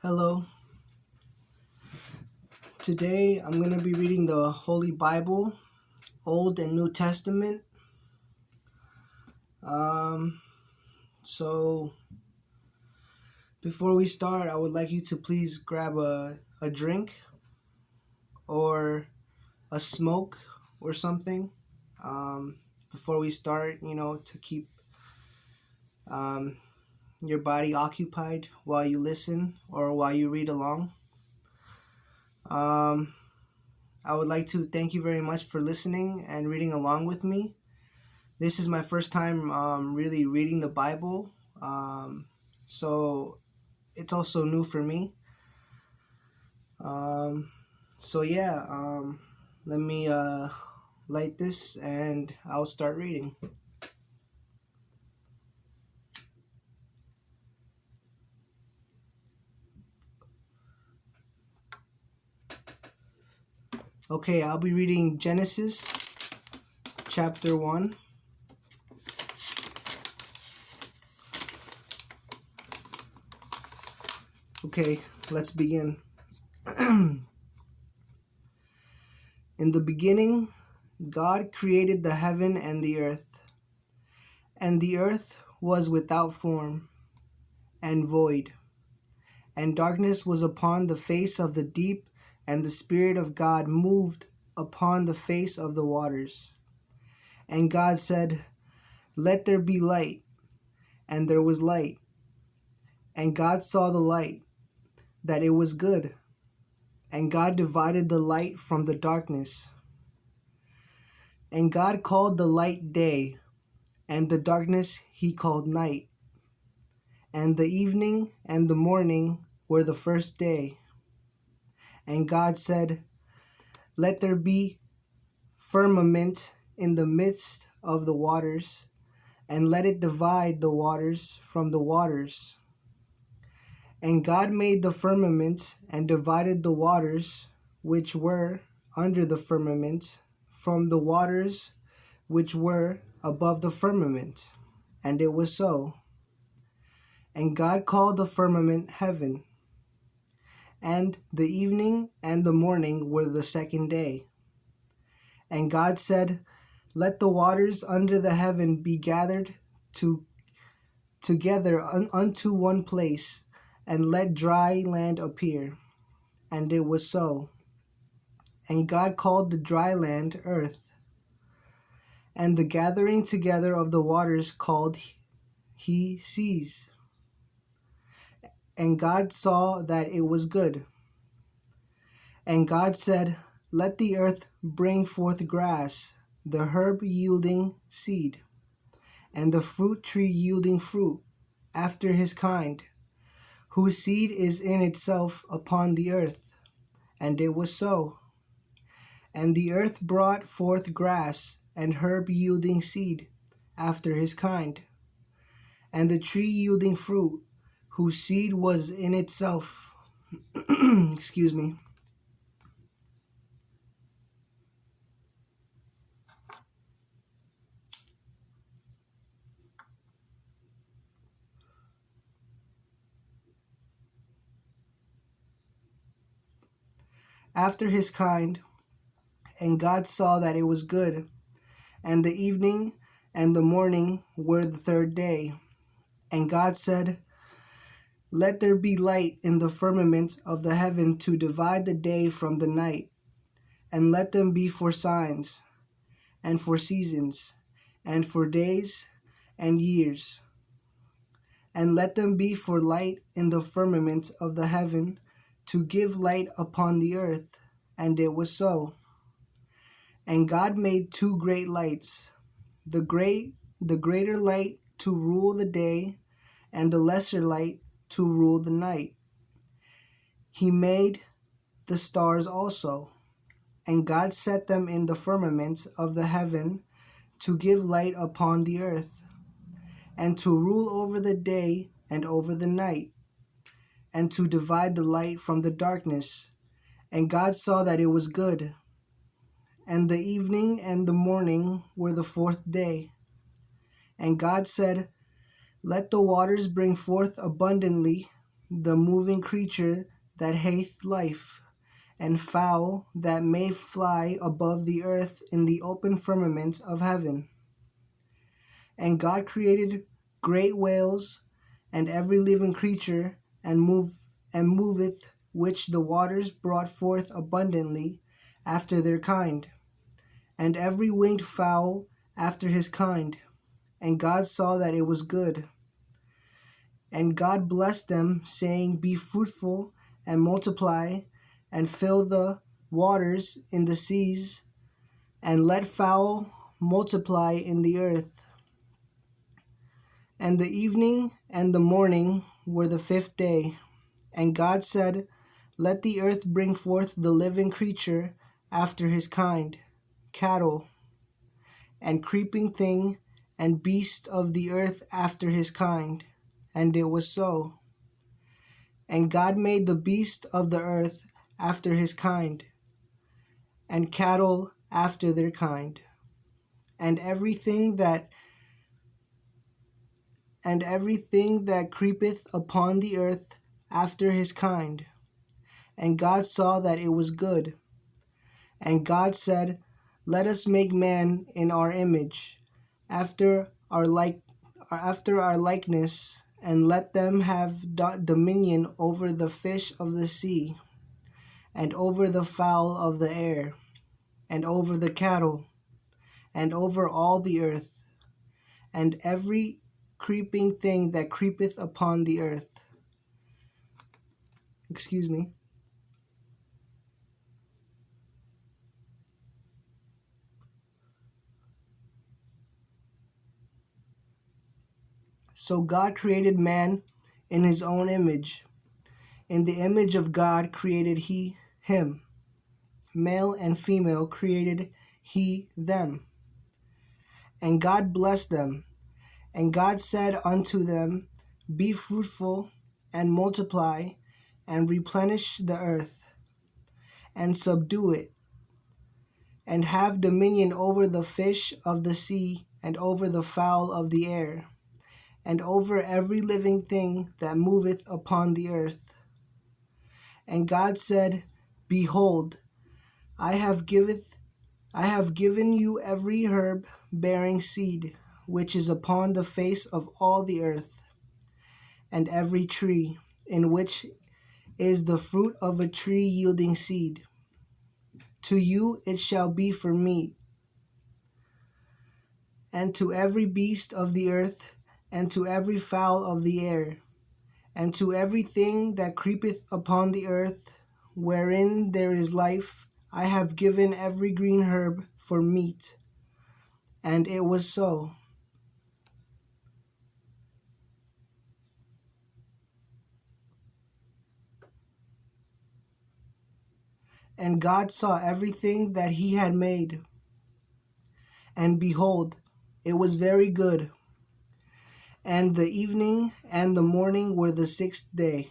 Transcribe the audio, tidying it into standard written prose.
Hello. Today I'm going to be reading the Holy Bible, Old and New Testament. So before we start, I would like you to please grab a drink or a smoke or something before we start, to keep your body occupied while you listen or while you read along. I would like to thank you very much for listening and reading along with me. This is my first time really reading the Bible, so it's also new for me. Let me light this and I'll start reading. Okay, I'll be reading Genesis chapter 1. Okay, let's begin. In the beginning, God created the heaven and the earth was without form and void, and darkness was upon the face of the deep, and the Spirit of God moved upon the face of the waters. And God said, "Let there be light," and there was light. And God saw the light, that it was good. And God divided the light from the darkness. And God called the light day, and the darkness he called night. And the evening and the morning were the first day. And God said, "Let there be firmament in the midst of the waters, and let it divide the waters from the waters." And God made the firmament and divided the waters which were under the firmament from the waters which were above the firmament. And it was so. And God called the firmament heaven. And the evening and the morning were the second day. And God said, "Let the waters under the heaven be gathered together unto one place, and let dry land appear." And it was so. And God called the dry land earth, and the gathering together of the waters called he seas. And God saw that it was good. And God said, "Let the earth bring forth grass, the herb yielding seed, and the fruit tree yielding fruit, after his kind, whose seed is in itself upon the earth." And it was so. And the earth brought forth grass, and herb yielding seed, after his kind, and the tree yielding fruit, whose seed was in itself. Excuse me. After his kind. And God saw that it was good. And the evening and the morning were the third day. And God said, "Let there be light in the firmament of the heaven to divide the day from the night, and let them be for signs, and for seasons, and for days and years. And let them be for light in the firmament of the heaven to give light upon the earth." And it was so. And God made two great lights, the greater light to rule the day, and the lesser light to rule the night. He made the stars also, and God set them in the firmament of the heaven to give light upon the earth, and to rule over the day and over the night, and to divide the light from the darkness. And God saw that it was good. And the evening and the morning were the fourth day. And God said, "Let the waters bring forth abundantly the moving creature that hath life, and fowl that may fly above the earth in the open firmaments of heaven. And God created great whales, and every living creature, and moveth, which the waters brought forth abundantly after their kind, and every winged fowl after his kind. And God saw that it was good. And God blessed them, saying, Be fruitful, and multiply, and fill the waters in the seas, and let fowl multiply in the earth. And the evening and the morning were the fifth day. And God said, Let the earth bring forth the living creature after his kind, cattle, and creeping thing, and beast of the earth after his kind. And it was so. And God made the beast of the earth after his kind, and cattle after their kind, and everything that creepeth upon the earth after his kind. And God saw that it was good. And God said, Let us make man in our image, after our likeness, and let them have dominion over the fish of the sea, and over the fowl of the air, and over the cattle, and over all the earth, and every creeping thing that creepeth upon the earth. So God created man in his own image. In the image of God created he him. Male and female created he them. And God blessed them. And God said unto them, Be fruitful, and multiply, and replenish the earth, and subdue it, and have dominion over the fish of the sea, and over the fowl of the air, and over every living thing that moveth upon the earth. And God said, Behold, I have given you every herb bearing seed, which is upon the face of all the earth, and every tree, in which is the fruit of a tree yielding seed. To you it shall be for meat, and to every beast of the earth, and to every fowl of the air, and to everything that creepeth upon the earth, wherein there is life, I have given every green herb for meat. And it was so. And God saw everything that he had made, and behold, it was very good. And the evening and the morning were the sixth day.